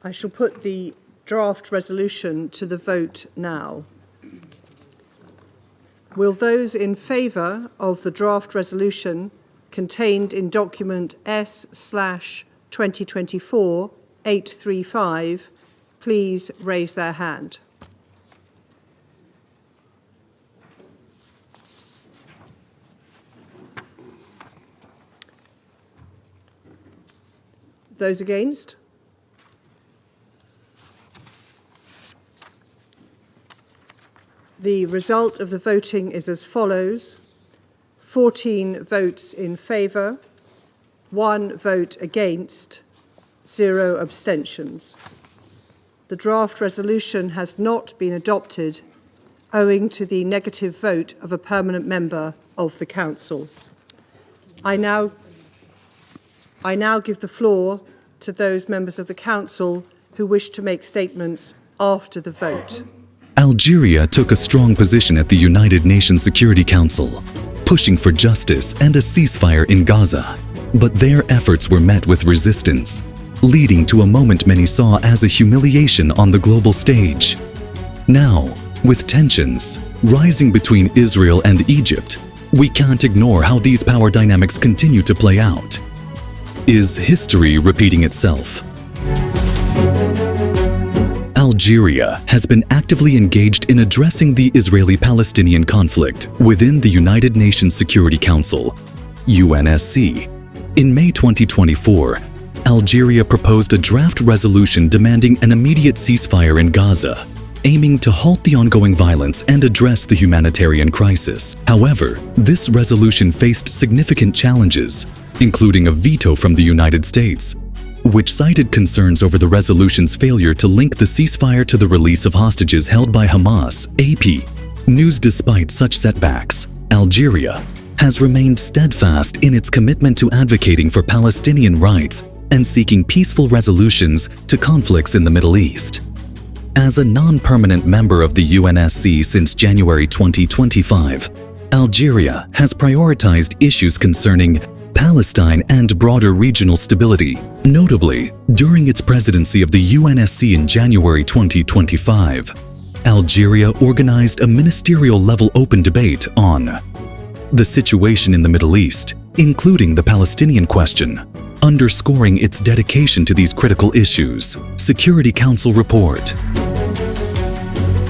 I shall put the draft resolution to the vote now. Will those in favour of the draft resolution contained in document S/2024-835 please raise their hand? Those against? The result of the voting is as follows: 14 votes in favour, 1 vote against, 0 abstentions. The draft resolution has not been adopted owing to the negative vote of a permanent member of the Council. I now give the floor to those members of the Council who wish to make statements after the vote. Algeria took a strong position at the United Nations Security Council, pushing for justice and a ceasefire in Gaza. But their efforts were met with resistance, leading to a moment many saw as a humiliation on the global stage. Now, with tensions rising between Israel and Egypt, we can't ignore how these power dynamics continue to play out. Is history repeating itself? Algeria has been actively engaged in addressing the Israeli-Palestinian conflict within the United Nations Security Council, UNSC. In May 2024, Algeria proposed a draft resolution demanding an immediate ceasefire in Gaza, aiming to halt the ongoing violence and address the humanitarian crisis. However, this resolution faced significant challenges, including a veto from the United States, which cited concerns over the resolution's failure to link the ceasefire to the release of hostages held by Hamas, AP. News. Despite such setbacks, Algeria has remained steadfast in its commitment to advocating for Palestinian rights and seeking peaceful resolutions to conflicts in the Middle East. As a non-permanent member of the UNSC since January 2025, Algeria has prioritized issues concerning Palestine and broader regional stability. Notably, during its presidency of the UNSC in January 2025, Algeria organized a ministerial-level open debate on the situation in the Middle East, including the Palestinian question, underscoring its dedication to these critical issues. Security Council report.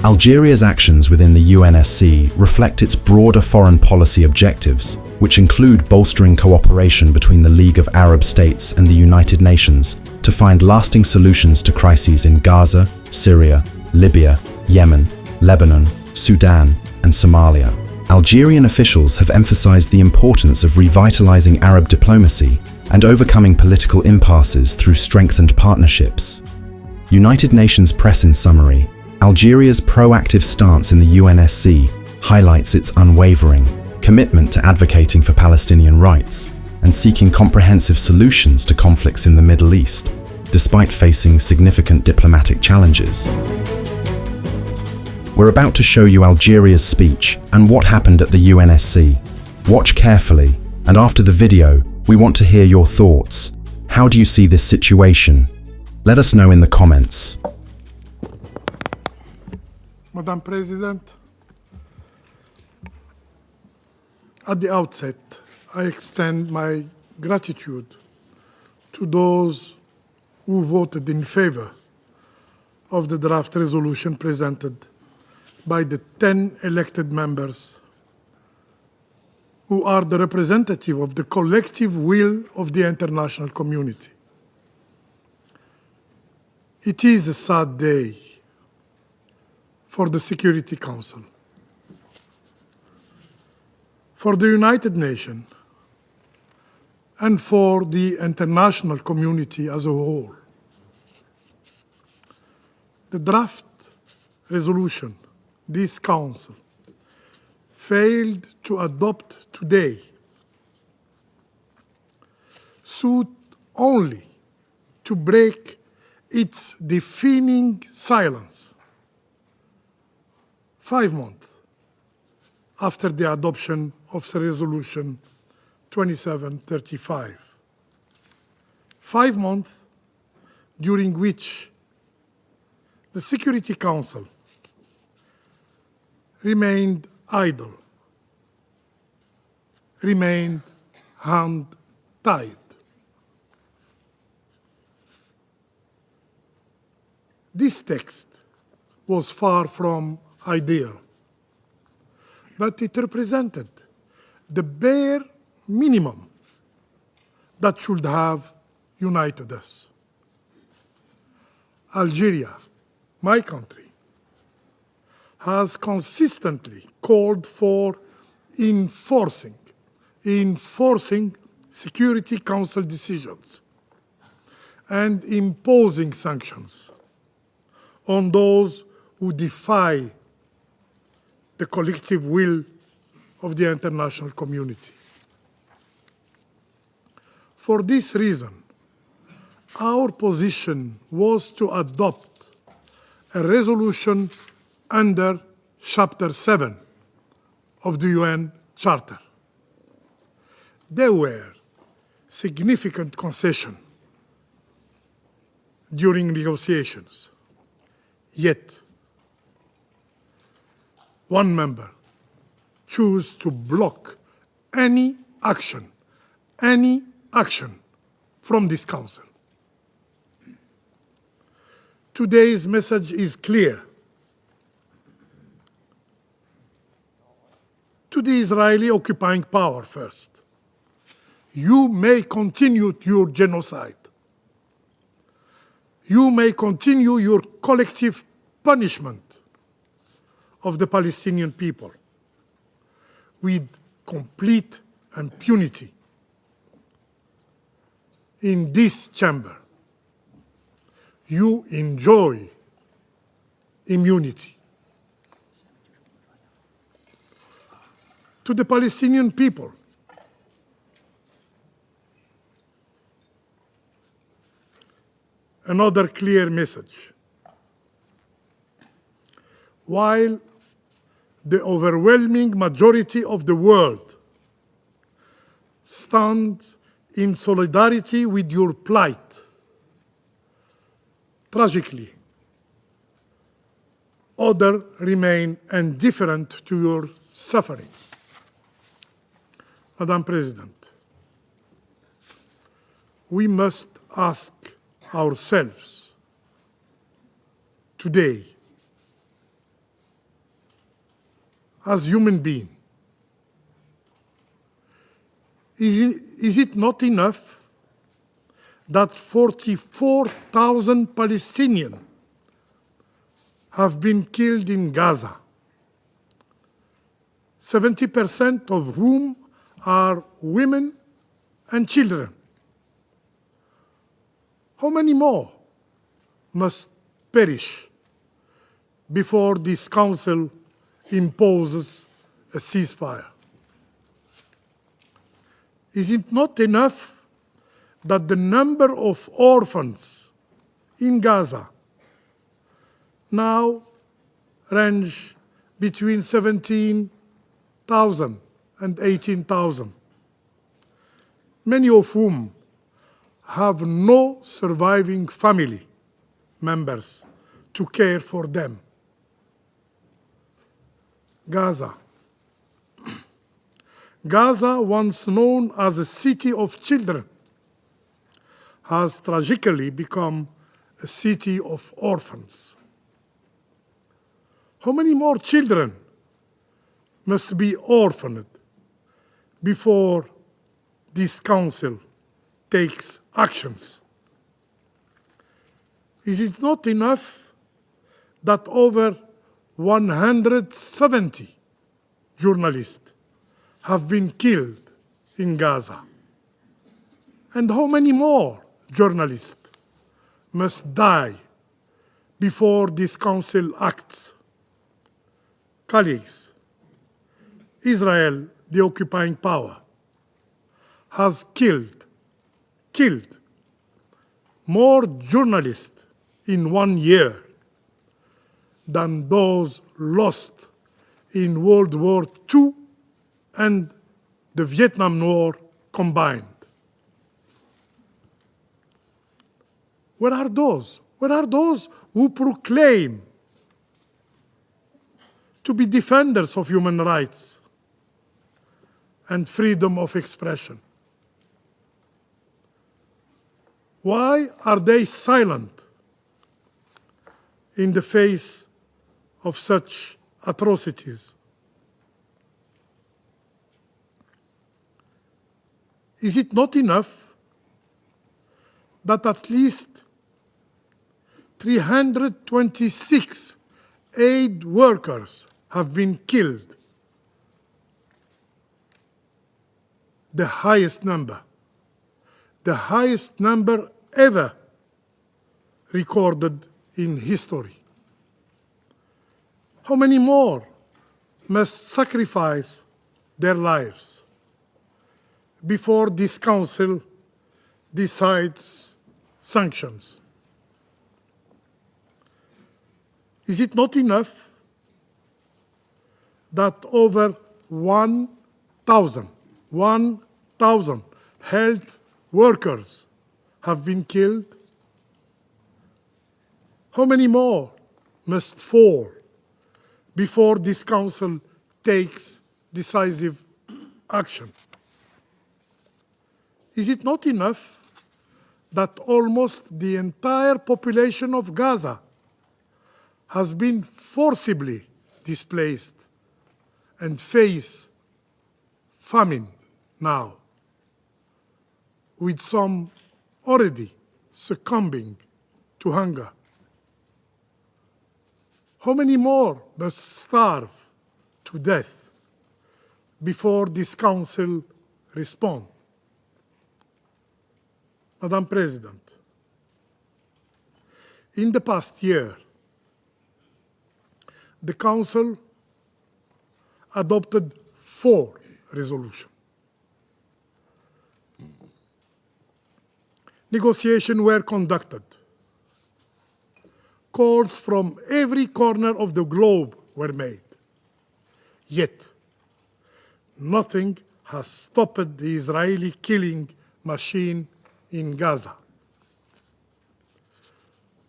Algeria's actions within the UNSC reflect its broader foreign policy objectives, which include bolstering cooperation between the League of Arab States and the United Nations to find lasting solutions to crises in Gaza, Syria, Libya, Yemen, Lebanon, Sudan, and Somalia. Algerian officials have emphasized the importance of revitalizing Arab diplomacy and overcoming political impasses through strengthened partnerships. United Nations Press. In summary, Algeria's proactive stance in the UNSC highlights its unwavering commitment to advocating for Palestinian rights and seeking comprehensive solutions to conflicts in the Middle East, despite facing significant diplomatic challenges. We're about to show you Algeria's speech and what happened at the UNSC. Watch carefully, and after the video, we want to hear your thoughts. How do you see this situation? Let us know in the comments. Madam President, at the outset, I extend my gratitude to those who voted in favor of the draft resolution presented by the 10 elected members who are the representative of the collective will of the international community. It is a sad day for the Security Council, for the United Nations, and for the international community as a whole. The draft resolution this Council failed to adopt today sought only to break its deafening silence 5 months after the adoption of the Resolution 2735. 5 months during which the Security Council remained idle, remained hand-tied. This text was far from ideal, but it represented the bare minimum that should have united us. Algeria, my country, has consistently called for enforcing Security Council decisions and imposing sanctions on those who defy the collective will of the international community. For this reason, our position was to adopt a resolution under Chapter 7 of the UN Charter. There were significant concessions during negotiations, yet one member chose to block any action from this Council. Today's message is clear. To the Israeli occupying power first, you may continue your genocide. You may continue your collective punishment of the Palestinian people with complete impunity. In this chamber, you enjoy immunity. To the Palestinian people, another clear message. While the overwhelming majority of the world stands in solidarity with your plight, tragically, others remain indifferent to your suffering. Madam President, we must ask ourselves today, as human beings, is it not enough that 44,000 Palestinians have been killed in Gaza, 70% of whom are women and children? How many more must perish before this Council imposes a ceasefire? Is it not enough that the number of orphans in Gaza now range between 17,000 and 18,000, many of whom have no surviving family members to care for them? Gaza, once known as a city of children, has tragically become a city of orphans. How many more children must be orphaned before this Council takes actions? Is it not enough that over 170 journalists have been killed in Gaza? And how many more journalists must die before this Council acts? Colleagues, Israel, the occupying power, has killed more journalists in 1 year than those lost in World War II and the Vietnam War combined. Where are those Where are those who proclaim to be defenders of human rights and freedom of expression? Why are they silent in the face of such atrocities? Is it not enough that at least 326 aid workers have been killed? The highest number ever recorded in history. How many more must sacrifice their lives before this Council decides sanctions? Is it not enough that over 1,000 health workers have been killed? How many more must fall before this Council takes decisive action? Is it not enough that almost the entire population of Gaza has been forcibly displaced and face famine now, with some already succumbing to hunger? How many more must starve to death before this Council responds? Madam President, in the past year, the Council adopted 4 resolutions. Negotiations were conducted. Calls from every corner of the globe were made. Yet, nothing has stopped the Israeli killing machine in Gaza.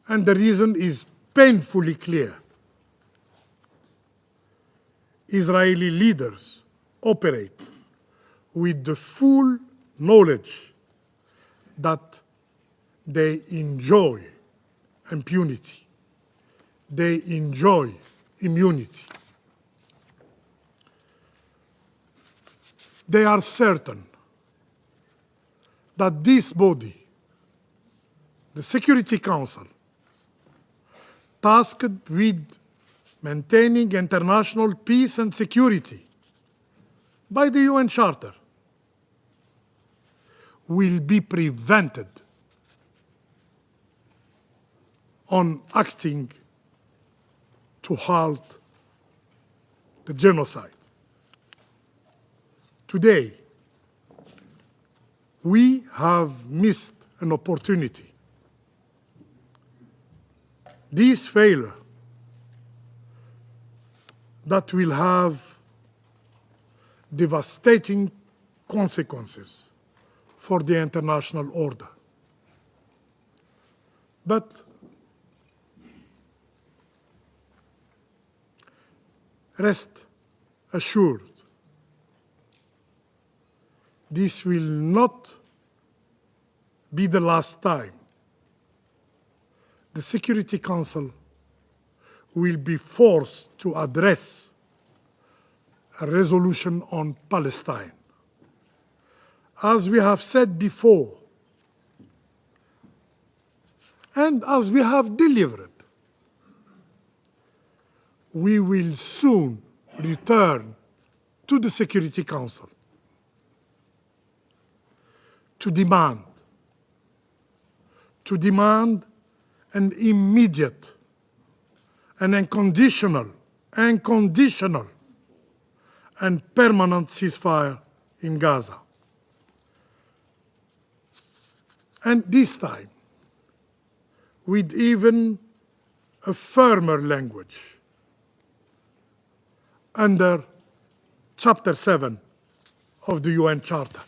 And the reason is painfully clear. Israeli leaders operate with the full knowledge that they enjoy impunity. They enjoy immunity. They are certain that this body, the Security Council, tasked with maintaining international peace and security by the UN Charter, will be prevented on acting to halt the genocide. Today, we have missed an opportunity. This failure that will have devastating consequences for the international order. But rest assured, this will not be the last time the Security Council will be forced to address a resolution on Palestine. As we have said before, and as we have delivered, we will soon return to the Security Council to demand an immediate and unconditional and permanent ceasefire in Gaza. And this time, with even a firmer language, under Chapter 7 of the UN Charter.